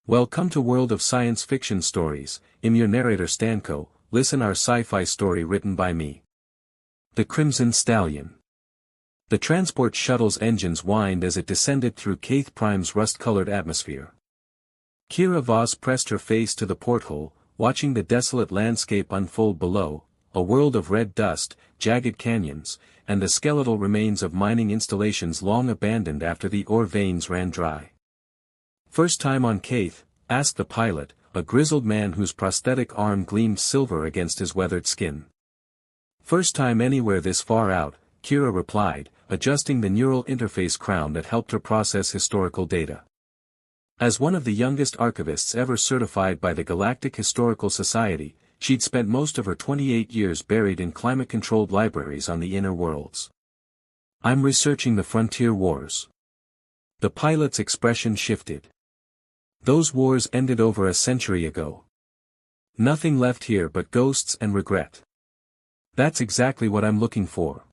Welcome to World of Science Fiction Stories. I'm your narrator Stanko. Listen our sci-fi story written by me. The Crimson Stallion. The transport shuttle's engines whined as it descended through Caith Prime's rust-colored atmosphere. Kira Voss pressed her face to the porthole, watching the desolate landscape unfold below, a world of red dust, jagged canyons, and the skeletal remains of mining installations long abandoned after the ore veins ran dry. "First time on Caith?" asked the pilot, a grizzled man whose prosthetic arm gleamed silver against his weathered skin. "First time anywhere this far out," Kira replied, adjusting the neural interface crown that helped her process historical data. As one of the youngest archivists ever certified by the Galactic Historical Society, she'd spent most of her 28 years buried in climate-controlled libraries on the inner worlds. "I'm researching the frontier wars." The pilot's expression shifted. "Those wars ended over a century ago. Nothing left here but ghosts and regret." "That's exactly what I'm looking for."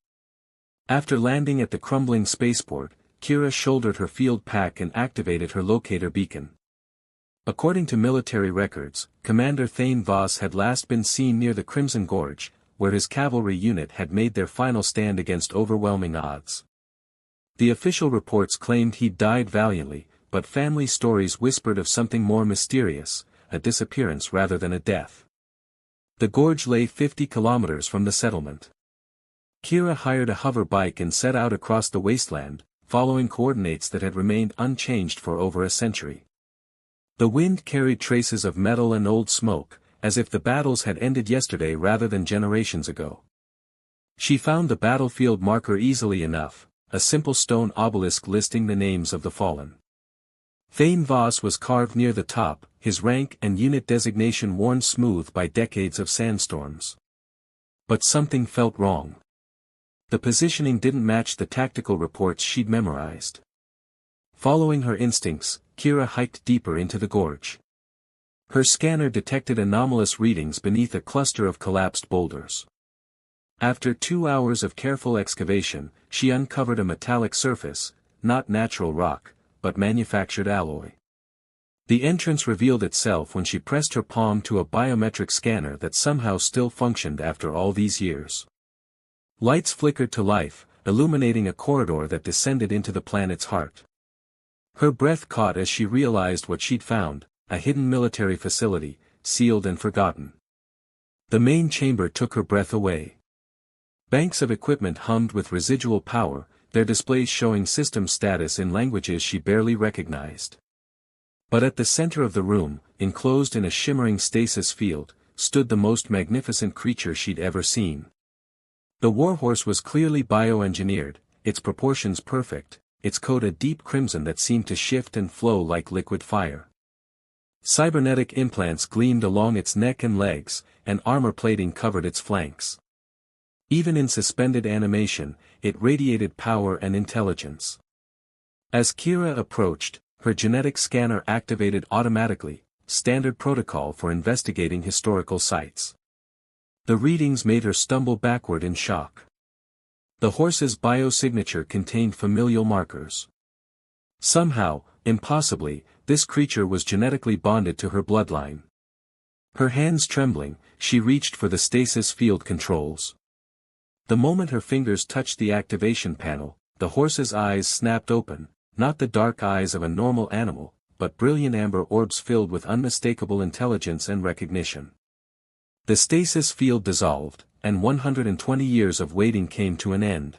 After landing at the crumbling spaceport, Kira shouldered her field pack and activated her locator beacon. According to military records, Commander Thane Voss had last been seen near the Crimson Gorge, where his cavalry unit had made their final stand against overwhelming odds. The official reports claimed he'd died valiantly, but family stories whispered of something more mysterious, a disappearance rather than a death. The gorge lay 50 kilometers from the settlement. Kira hired a hover bike and set out across the wasteland, following coordinates that had remained unchanged for over a century. The wind carried traces of metal and old smoke, as if the battles had ended yesterday rather than generations ago. She found the battlefield marker easily enough, a simple stone obelisk listing the names of the fallen. Thane Voss was carved near the top, his rank and unit designation worn smooth by decades of sandstorms. But something felt wrong. The positioning didn't match the tactical reports she'd memorized. Following her instincts, Kira hiked deeper into the gorge. Her scanner detected anomalous readings beneath a cluster of collapsed boulders. After 2 hours of careful excavation, she uncovered a metallic surface, not natural rock, but manufactured alloy. The entrance revealed itself when she pressed her palm to a biometric scanner that somehow still functioned after all these years. Lights flickered to life, illuminating a corridor that descended into the planet's heart. Her breath caught as she realized what she'd found, a hidden military facility, sealed and forgotten. The main chamber took her breath away. Banks of equipment hummed with residual power, their displays showing system status in languages she barely recognized. But at the center of the room, enclosed in a shimmering stasis field, stood the most magnificent creature she'd ever seen. The warhorse was clearly bioengineered, its proportions perfect, its coat a deep crimson that seemed to shift and flow like liquid fire. Cybernetic implants gleamed along its neck and legs, and armor plating covered its flanks. Even in suspended animation, it radiated power and intelligence. As Kira approached, her genetic scanner activated automatically, standard protocol for investigating historical sites. The readings made her stumble backward in shock. The horse's biosignature contained familial markers. Somehow, impossibly, this creature was genetically bonded to her bloodline. Her hands trembling, she reached for the stasis field controls. The moment her fingers touched the activation panel, the horse's eyes snapped open, not the dark eyes of a normal animal, but brilliant amber orbs filled with unmistakable intelligence and recognition. The stasis field dissolved, and 120 years of waiting came to an end.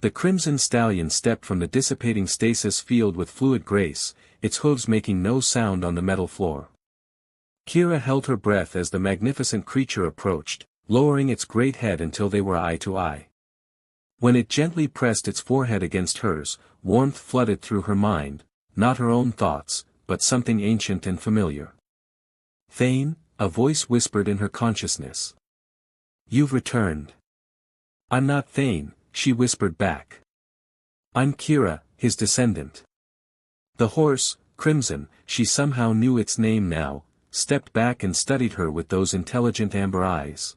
The Crimson Stallion stepped from the dissipating stasis field with fluid grace, its hooves making no sound on the metal floor. Kira held her breath as the magnificent creature approached, lowering its great head until they were eye to eye. When it gently pressed its forehead against hers, warmth flooded through her mind, not her own thoughts, but something ancient and familiar. "Thane," a voice whispered in her consciousness. "You've returned." "I'm not Thane," she whispered back. "I'm Kira, his descendant." The horse, Crimson, she somehow knew its name now, stepped back and studied her with those intelligent amber eyes.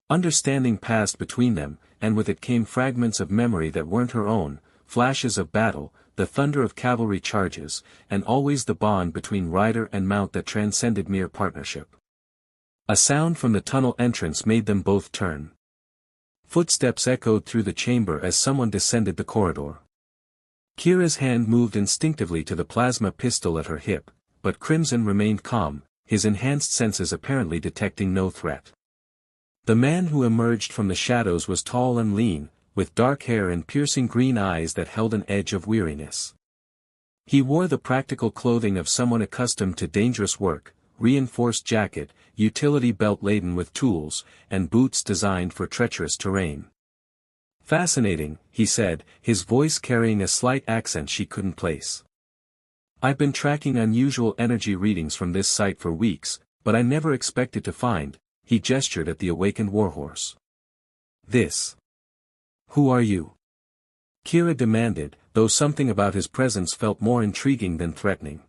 Understanding passed between them, and with it came fragments of memory that weren't her own, flashes of battle, the thunder of cavalry charges, and always the bond between rider and mount that transcended mere partnership. A sound from the tunnel entrance made them both turn. Footsteps echoed through the chamber as someone descended the corridor. Kira's hand moved instinctively to the plasma pistol at her hip, but Crimson remained calm, his enhanced senses apparently detecting no threat. The man who emerged from the shadows was tall and lean, with dark hair and piercing green eyes that held an edge of weariness. He wore the practical clothing of someone accustomed to dangerous work, reinforced jacket, utility belt laden with tools, and boots designed for treacherous terrain. "Fascinating," he said, his voice carrying a slight accent she couldn't place. "I've been tracking unusual energy readings from this site for weeks, but I never expected to find," he gestured at the awakened warhorse. "This. Who are you?" Kira demanded, though something about his presence felt more intriguing than threatening.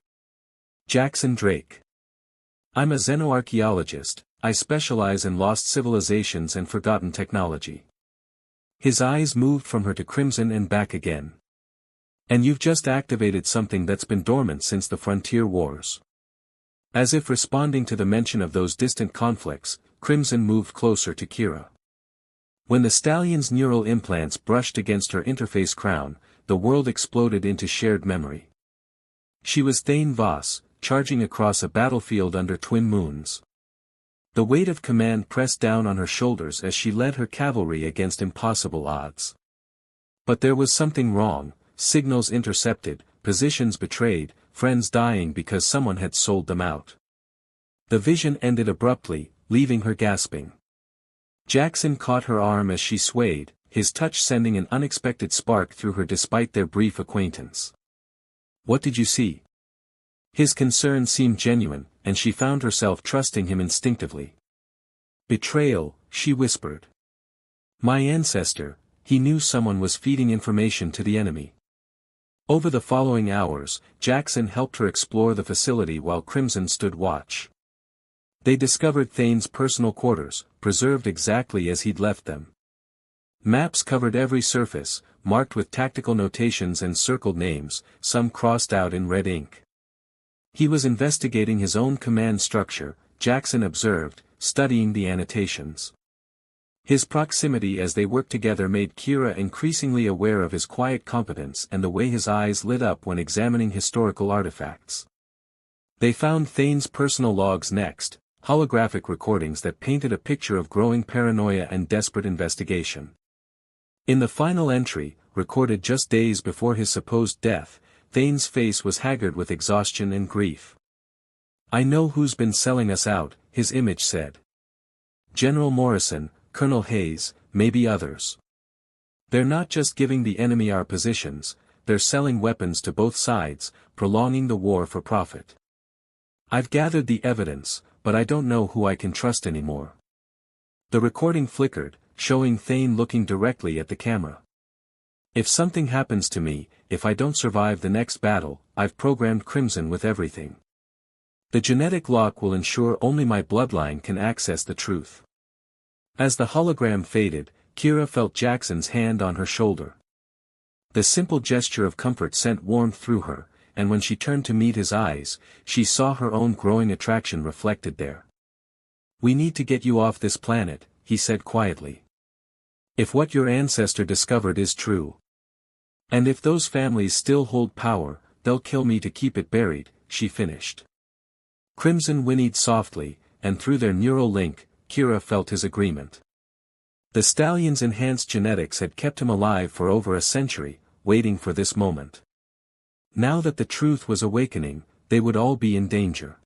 "Jackson Drake. I'm a xenoarchaeologist, I specialize in lost civilizations and forgotten technology." His eyes moved from her to Crimson and back again. "And you've just activated something that's been dormant since the frontier wars." As if responding to the mention of those distant conflicts, Crimson moved closer to Kira. When the stallion's neural implants brushed against her interface crown, the world exploded into shared memory. She was Thane Voss, charging across a battlefield under twin moons. The weight of command pressed down on her shoulders as she led her cavalry against impossible odds. But there was something wrong, signals intercepted, positions betrayed, friends dying because someone had sold them out. The vision ended abruptly, leaving her gasping. Jackson caught her arm as she swayed, his touch sending an unexpected spark through her despite their brief acquaintance. "What did you see?" His concern seemed genuine, and she found herself trusting him instinctively. "Betrayal," she whispered. "My ancestor," he knew someone was feeding information to the enemy. Over the following hours, Jackson helped her explore the facility while Crimson stood watch. They discovered Thane's personal quarters, preserved exactly as he'd left them. Maps covered every surface, marked with tactical notations and circled names, some crossed out in red ink. He was investigating his own command structure, Jackson observed, studying the annotations. His proximity as they worked together made Kira increasingly aware of his quiet competence and the way his eyes lit up when examining historical artifacts. They found Thane's personal logs next, holographic recordings that painted a picture of growing paranoia and desperate investigation. In the final entry, recorded just days before his supposed death, Thane's face was haggard with exhaustion and grief. "I know who's been selling us out," his image said. "General Morrison, Colonel Hayes, maybe others. They're not just giving the enemy our positions, they're selling weapons to both sides, prolonging the war for profit. I've gathered the evidence, but I don't know who I can trust anymore." The recording flickered, showing Thane looking directly at the camera. "If something happens to me, if I don't survive the next battle, I've programmed Crimson with everything. The genetic lock will ensure only my bloodline can access the truth." As the hologram faded, Kira felt Jackson's hand on her shoulder. The simple gesture of comfort sent warmth through her, and when she turned to meet his eyes, she saw her own growing attraction reflected there. "We need to get you off this planet," he said quietly. "If what your ancestor discovered is true. And if those families still hold power, they'll kill me to keep it buried," she finished. Crimson whinnied softly, and through their neural link, Kira felt his agreement. The stallion's enhanced genetics had kept him alive for over a century, waiting for this moment. Now that the truth was awakening, they would all be in danger.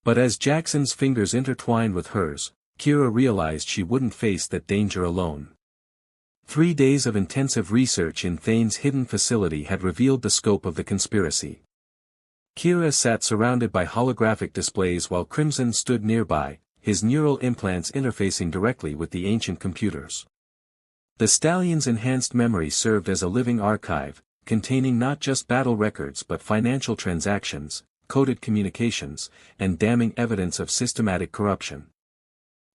But as Jackson's fingers intertwined with hers, Kira realized she wouldn't face that danger alone. 3 days of intensive research in Thane's hidden facility had revealed the scope of the conspiracy. Kira sat surrounded by holographic displays while Crimson stood nearby, his neural implants interfacing directly with the ancient computers. The stallion's enhanced memory served as a living archive, containing not just battle records but financial transactions, coded communications, and damning evidence of systematic corruption.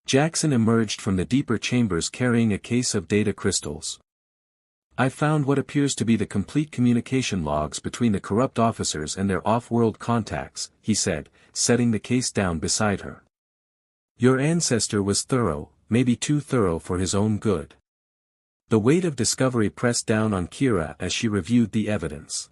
Jackson emerged from the deeper chambers carrying a case of data crystals. I found what appears to be the complete communication logs between the corrupt officers and their off-world contacts, he said, setting the case down beside her. Your ancestor was thorough, maybe too thorough for his own good. The weight of discovery pressed down on Kira as she reviewed the evidence.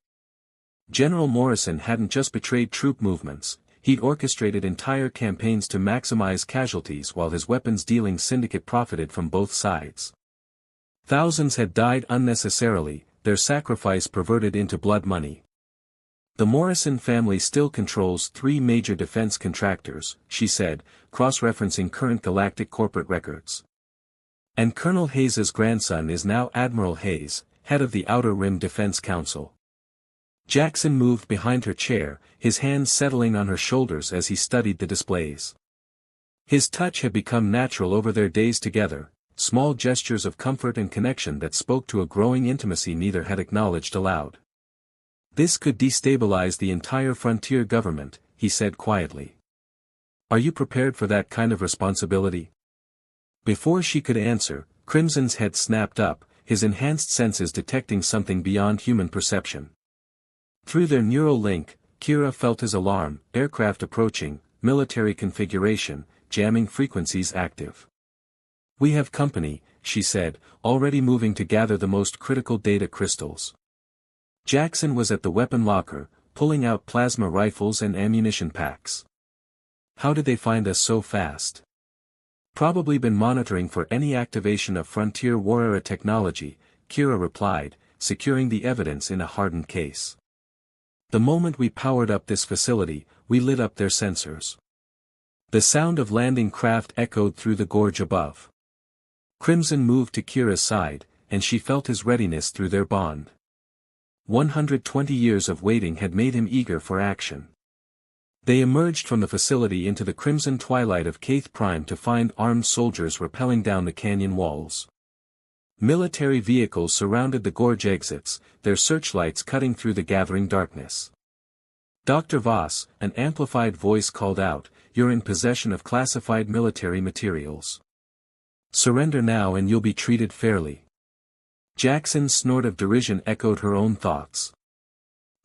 General Morrison hadn't just betrayed troop movements, he'd orchestrated entire campaigns to maximize casualties while his weapons-dealing syndicate profited from both sides. Thousands had died unnecessarily, their sacrifice perverted into blood money. The Morrison family still controls 3 major defense contractors, she said, cross-referencing current galactic corporate records. And Colonel Hayes's grandson is now Admiral Hayes, head of the Outer Rim Defense Council. Jackson moved behind her chair, his hands settling on her shoulders as he studied the displays. His touch had become natural over their days together, small gestures of comfort and connection that spoke to a growing intimacy neither had acknowledged aloud. This could destabilize the entire frontier government, he said quietly. Are you prepared for that kind of responsibility? Before she could answer, Crimson's head snapped up, his enhanced senses detecting something beyond human perception. Through their neural link, Kira felt his alarm, aircraft approaching, military configuration, jamming frequencies active. We have company, she said, already moving to gather the most critical data crystals. Jackson was at the weapon locker, pulling out plasma rifles and ammunition packs. How did they find us so fast? Probably been monitoring for any activation of frontier war-era technology, Kira replied, securing the evidence in a hardened case. The moment we powered up this facility, we lit up their sensors. The sound of landing craft echoed through the gorge above. Crimson moved to Kira's side, and she felt his readiness through their bond. 120 years of waiting had made him eager for action. They emerged from the facility into the crimson twilight of Caith Prime to find armed soldiers rappelling down the canyon walls. Military vehicles surrounded the gorge exits, their searchlights cutting through the gathering darkness. Dr. Voss, an amplified voice called out, "You're in possession of classified military materials. Surrender now and you'll be treated fairly." Jackson's snort of derision echoed her own thoughts.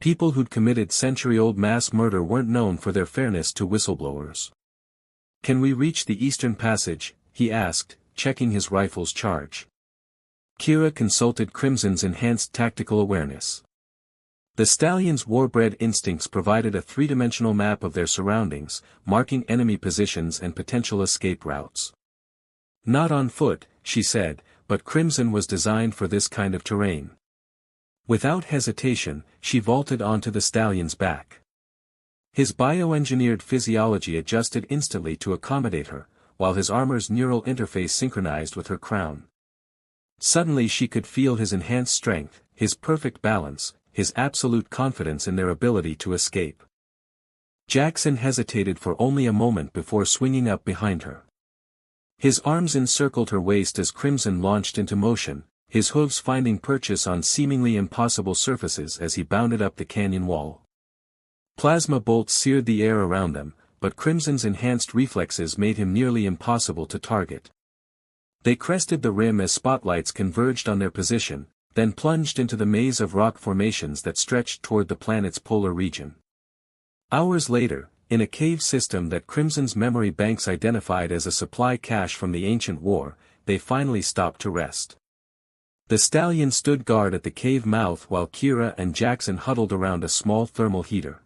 People who'd committed century-old mass murder weren't known for their fairness to whistleblowers. Can we reach the Eastern Passage? He asked, checking his rifle's charge. Kira consulted Crimson's enhanced tactical awareness. The stallion's war-bred instincts provided a three-dimensional map of their surroundings, marking enemy positions and potential escape routes. Not on foot, she said, but Crimson was designed for this kind of terrain. Without hesitation, she vaulted onto the stallion's back. His bioengineered physiology adjusted instantly to accommodate her, while his armor's neural interface synchronized with her crown. Suddenly she could feel his enhanced strength, his perfect balance, his absolute confidence in their ability to escape. Jackson hesitated for only a moment before swinging up behind her. His arms encircled her waist as Crimson launched into motion, his hooves finding purchase on seemingly impossible surfaces as he bounded up the canyon wall. Plasma bolts seared the air around them, but Crimson's enhanced reflexes made him nearly impossible to target. They crested the rim as spotlights converged on their position, then plunged into the maze of rock formations that stretched toward the planet's polar region. Hours later, in a cave system that Crimson's memory banks identified as a supply cache from the ancient war, they finally stopped to rest. The stallion stood guard at the cave mouth while Kira and Jackson huddled around a small thermal heater.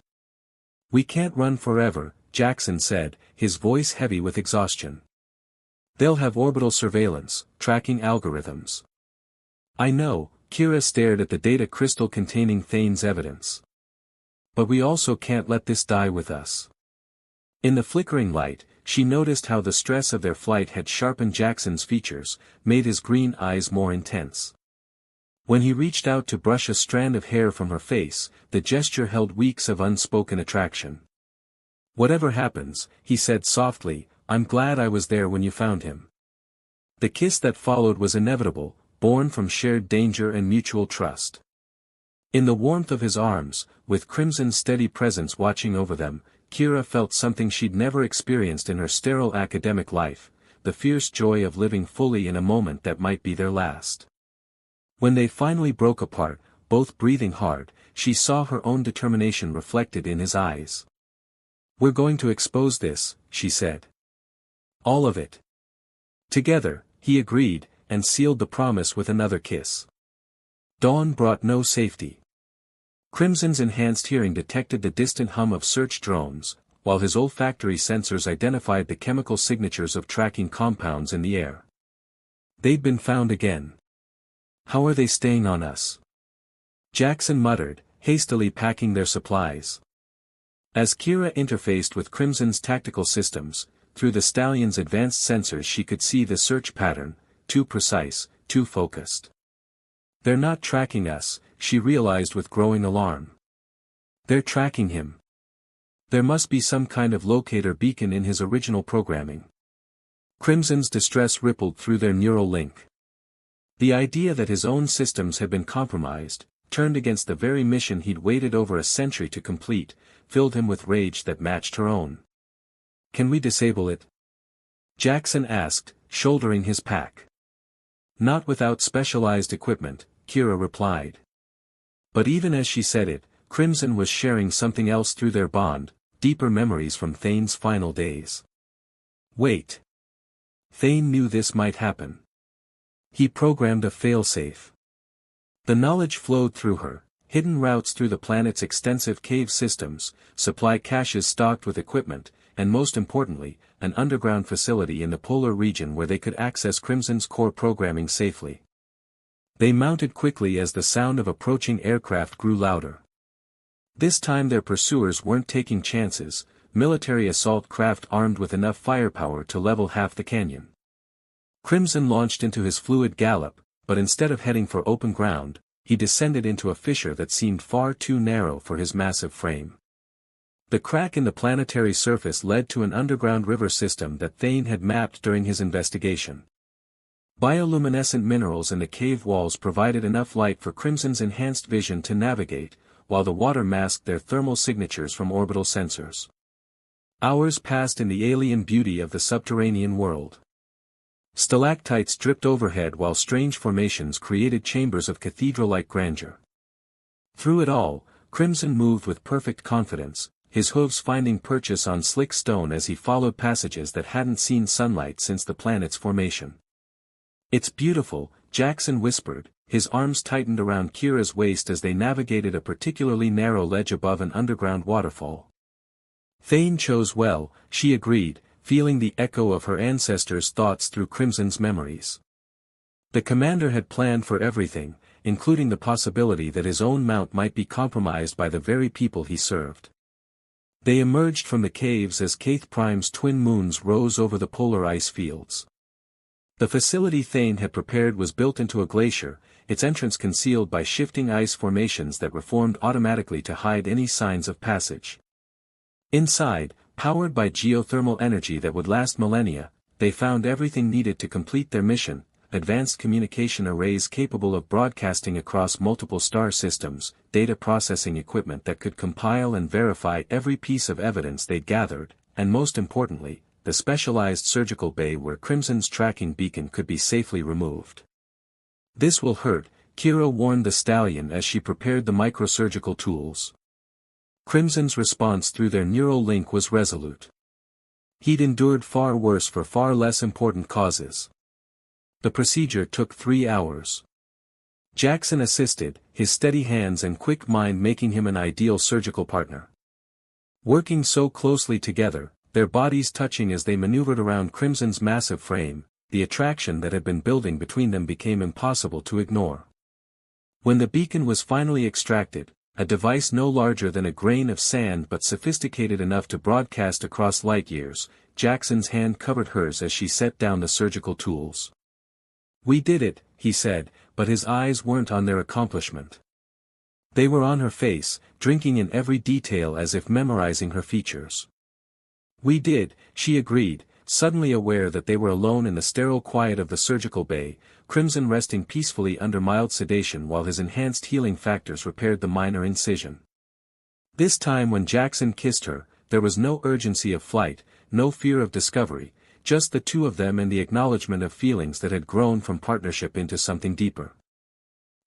"We can't run forever," Jackson said, his voice heavy with exhaustion. "They'll have orbital surveillance, tracking algorithms." "I know," Kira stared at the data crystal containing Thane's evidence. "But we also can't let this die with us." In the flickering light, she noticed how the stress of their flight had sharpened Jackson's features, made his green eyes more intense. When he reached out to brush a strand of hair from her face, the gesture held weeks of unspoken attraction. "Whatever happens," he said softly, "I'm glad I was there when you found him." The kiss that followed was inevitable, born from shared danger and mutual trust. In the warmth of his arms, with Crimson's steady presence watching over them, Kira felt something she'd never experienced in her sterile academic life, the fierce joy of living fully in a moment that might be their last. When they finally broke apart, both breathing hard, she saw her own determination reflected in his eyes. "We're going to expose this," she said. "All of it." Together, he agreed, and sealed the promise with another kiss. Dawn brought no safety. Crimson's enhanced hearing detected the distant hum of search drones, while his olfactory sensors identified the chemical signatures of tracking compounds in the air. They'd been found again. "How are they staying on us?" Jackson muttered, hastily packing their supplies. As Kira interfaced with Crimson's tactical systems, through the stallion's advanced sensors she could see the search pattern, too precise, too focused. "They're not tracking us," she realized with growing alarm. "They're tracking him. There must be some kind of locator beacon in his original programming." Crimson's distress rippled through their neural link. The idea that his own systems had been compromised, turned against the very mission he'd waited over a century to complete, filled him with rage that matched her own. "Can we disable it?" Jackson asked, shouldering his pack. "Not without specialized equipment," Kira replied. But even as she said it, Crimson was sharing something else through their bond, deeper memories from Thane's final days. Wait. Thane knew this might happen. He programmed a failsafe. The knowledge flowed through her, hidden routes through the planet's extensive cave systems, supply caches stocked with equipment, and most importantly, an underground facility in the polar region where they could access Crimson's core programming safely. They mounted quickly as the sound of approaching aircraft grew louder. This time their pursuers weren't taking chances, military assault craft armed with enough firepower to level half the canyon. Crimson launched into his fluid gallop, but instead of heading for open ground, he descended into a fissure that seemed far too narrow for his massive frame. The crack in the planetary surface led to an underground river system that Thane had mapped during his investigation. Bioluminescent minerals in the cave walls provided enough light for Crimson's enhanced vision to navigate, while the water masked their thermal signatures from orbital sensors. Hours passed in the alien beauty of the subterranean world. Stalactites dripped overhead while strange formations created chambers of cathedral-like grandeur. Through it all, Crimson moved with perfect confidence, his hooves finding purchase on slick stone as he followed passages that hadn't seen sunlight since the planet's formation. "It's beautiful," Jackson whispered, his arms tightened around Kira's waist as they navigated a particularly narrow ledge above an underground waterfall. Thane chose well, she agreed, feeling the echo of her ancestors' thoughts through Crimson's memories. The commander had planned for everything, including the possibility that his own mount might be compromised by the very people he served. They emerged from the caves as Caith Prime's twin moons rose over the polar ice fields. The facility Thane had prepared was built into a glacier, its entrance concealed by shifting ice formations that reformed automatically to hide any signs of passage. Inside, powered by geothermal energy that would last millennia, they found everything needed to complete their mission: advanced communication arrays capable of broadcasting across multiple star systems, data processing equipment that could compile and verify every piece of evidence they'd gathered, and most importantly, the specialized surgical bay where Crimson's tracking beacon could be safely removed. "This will hurt," Kira warned the stallion as she prepared the microsurgical tools. Crimson's response through their neural link was resolute. He'd endured far worse for far less important causes. The procedure took 3 hours. Jackson assisted, his steady hands and quick mind making him an ideal surgical partner. Working so closely together, their bodies touching as they maneuvered around Crimson's massive frame, the attraction that had been building between them became impossible to ignore. When the beacon was finally extracted, a device no larger than a grain of sand but sophisticated enough to broadcast across light years, Jackson's hand covered hers as she set down the surgical tools. "We did it," he said, but his eyes weren't on their accomplishment. They were on her face, drinking in every detail as if memorizing her features. "We did," she agreed, suddenly aware that they were alone in the sterile quiet of the surgical bay, Crimson resting peacefully under mild sedation while his enhanced healing factors repaired the minor incision. This time when Jackson kissed her, there was no urgency of flight, no fear of discovery, just the two of them and the acknowledgement of feelings that had grown from partnership into something deeper.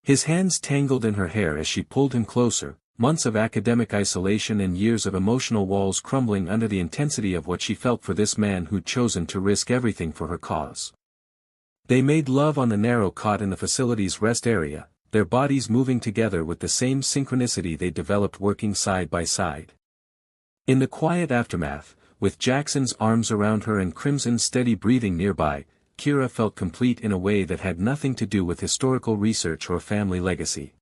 His hands tangled in her hair as she pulled him closer, months of academic isolation and years of emotional walls crumbling under the intensity of what she felt for this man who'd chosen to risk everything for her cause. They made love on the narrow cot in the facility's rest area, their bodies moving together with the same synchronicity they developed working side by side. In the quiet aftermath, with Jackson's arms around her and Crimson's steady breathing nearby, Kira felt complete in a way that had nothing to do with historical research or family legacy.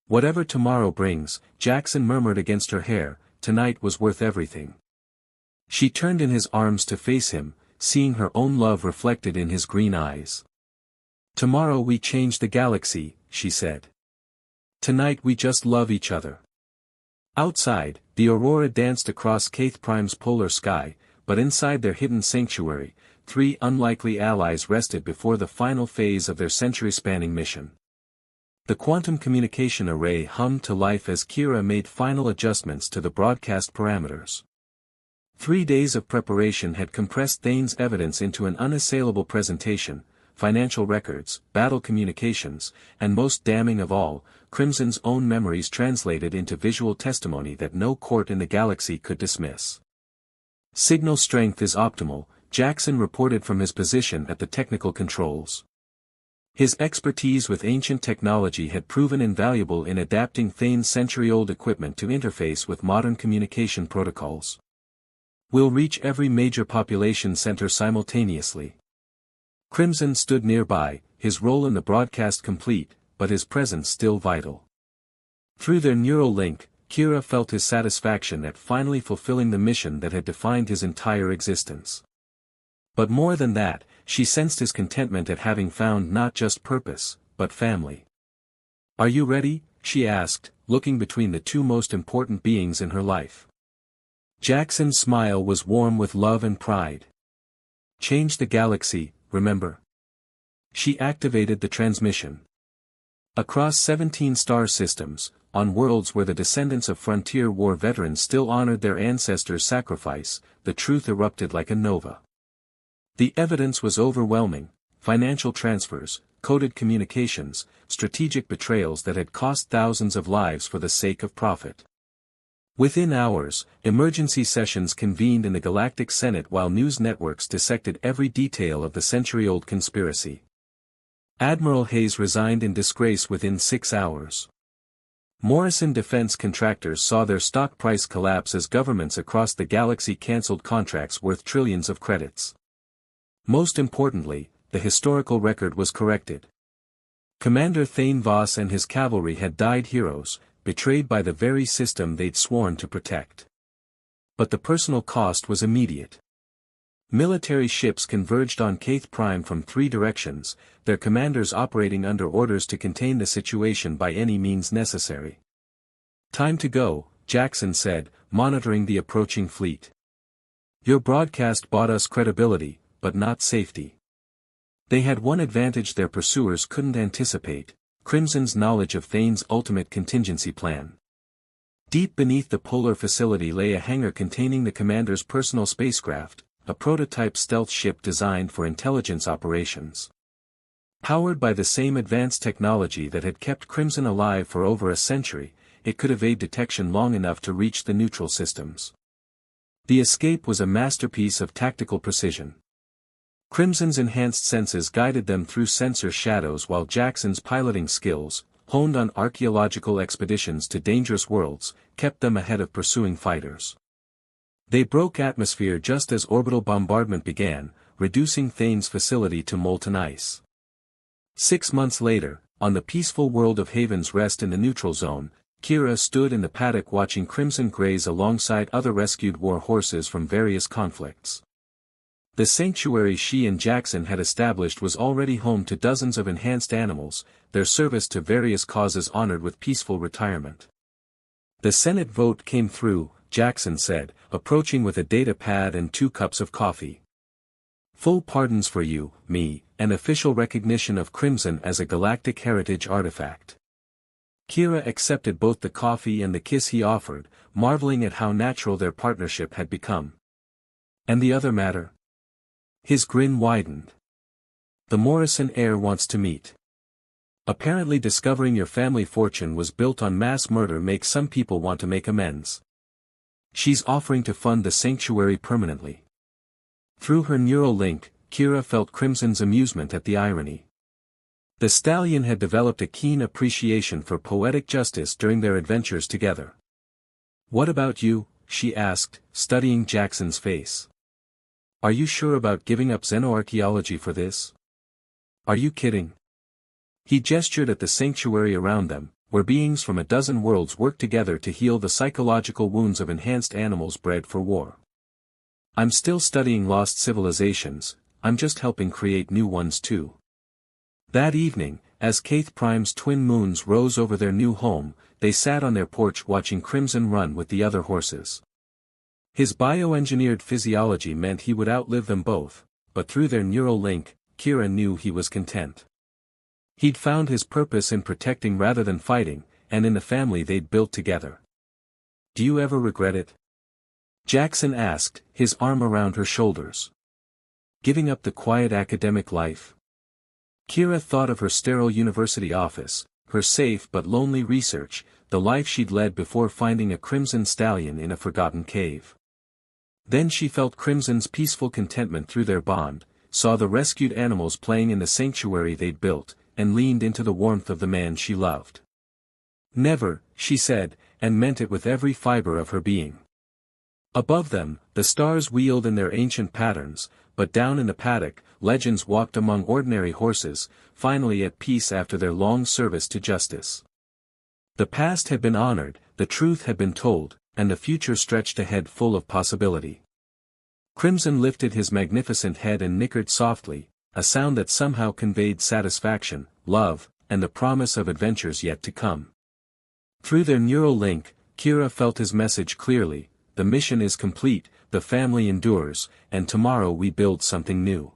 Whatever tomorrow brings, Jackson murmured against her hair, tonight was worth everything. She turned in his arms to face him, seeing her own love reflected in his green eyes. Tomorrow we change the galaxy, she said. Tonight we just love each other. Outside, the aurora danced across Caith Prime's polar sky, but inside their hidden sanctuary, three unlikely allies rested before the final phase of their century-spanning mission. The quantum communication array hummed to life as Kira made final adjustments to the broadcast parameters. 3 days of preparation had compressed Thane's evidence into an unassailable presentation, financial records, battle communications, and most damning of all, Crimson's own memories translated into visual testimony that no court in the galaxy could dismiss. Signal strength is optimal, Jackson reported from his position at the technical controls. His expertise with ancient technology had proven invaluable in adapting Thane's century-old equipment to interface with modern communication protocols. We'll reach every major population center simultaneously. Crimson stood nearby, his role in the broadcast complete, but his presence still vital. Through their neural link, Kira felt his satisfaction at finally fulfilling the mission that had defined his entire existence. But more than that, she sensed his contentment at having found not just purpose, but family. "Are you ready?" she asked, looking between the two most important beings in her life. Jackson's smile was warm with love and pride. "Change the galaxy, remember?" She activated the transmission. Across 17 star systems, on worlds where the descendants of frontier war veterans still honored their ancestors' sacrifice, the truth erupted like a nova. The evidence was overwhelming: financial transfers, coded communications, strategic betrayals that had cost thousands of lives for the sake of profit. Within hours, emergency sessions convened in the Galactic Senate while news networks dissected every detail of the century-old conspiracy. Admiral Hayes resigned in disgrace within 6 hours. Morrison defense contractors saw their stock price collapse as governments across the galaxy cancelled contracts worth trillions of credits. Most importantly, the historical record was corrected. Commander Thane Voss and his cavalry had died heroes, betrayed by the very system they'd sworn to protect. But the personal cost was immediate. Military ships converged on Caith Prime from 3 directions, their commanders operating under orders to contain the situation by any means necessary. "Time to go," Jackson said, monitoring the approaching fleet. "Your broadcast bought us credibility, but not safety." They had one advantage their pursuers couldn't anticipate: Crimson's knowledge of Thane's ultimate contingency plan. Deep beneath the polar facility lay a hangar containing the commander's personal spacecraft, a prototype stealth ship designed for intelligence operations. Powered by the same advanced technology that had kept Crimson alive for over a century, it could evade detection long enough to reach the neutral systems. The escape was a masterpiece of tactical precision. Crimson's enhanced senses guided them through sensor shadows while Jackson's piloting skills, honed on archaeological expeditions to dangerous worlds, kept them ahead of pursuing fighters. They broke atmosphere just as orbital bombardment began, reducing Thane's facility to molten ice. 6 months later, on the peaceful world of Haven's Rest in the neutral zone, Kira stood in the paddock watching Crimson graze alongside other rescued war horses from various conflicts. The sanctuary she and Jackson had established was already home to dozens of enhanced animals, their service to various causes honored with peaceful retirement. "The Senate vote came through," Jackson said, approaching with a data pad and 2 cups of coffee. "Full pardons for you, me, and official recognition of Crimson as a galactic heritage artifact." Kira accepted both the coffee and the kiss he offered, marveling at how natural their partnership had become. "And the other matter?" His grin widened. "The Morrison heir wants to meet." Apparently discovering your family fortune was built on mass murder makes some people want to make amends. She's offering to fund the sanctuary permanently. Through her neural link, Kira felt Crimson's amusement at the irony. The stallion had developed a keen appreciation for poetic justice during their adventures together. "What about you?" she asked, studying Jackson's face. "Are you sure about giving up xenoarchaeology for this? Are you kidding?" He gestured at the sanctuary around them, where beings from a dozen worlds work together to heal the psychological wounds of enhanced animals bred for war. "I'm still studying lost civilizations, I'm just helping create new ones too." That evening, as Kaith Prime's twin moons rose over their new home, they sat on their porch watching Crimson run with the other horses. His bioengineered physiology meant he would outlive them both, but through their neural link, Kira knew he was content. He'd found his purpose in protecting rather than fighting, and in the family they'd built together. "Do you ever regret it?" Jackson asked, his arm around her shoulders. "Giving up the quiet academic life?" Kira thought of her sterile university office, her safe but lonely research, the life she'd led before finding a crimson stallion in a forgotten cave. Then she felt Crimson's peaceful contentment through their bond, saw the rescued animals playing in the sanctuary they'd built, and leaned into the warmth of the man she loved. "Never," she said, and meant it with every fiber of her being. Above them, the stars wheeled in their ancient patterns, but down in the paddock, legends walked among ordinary horses, finally at peace after their long service to justice. The past had been honored, the truth had been told, and the future stretched ahead full of possibility. Crimson lifted his magnificent head and nickered softly, a sound that somehow conveyed satisfaction, love, and the promise of adventures yet to come. Through their neural link, Kira felt his message clearly: the mission is complete, the family endures, and tomorrow we build something new.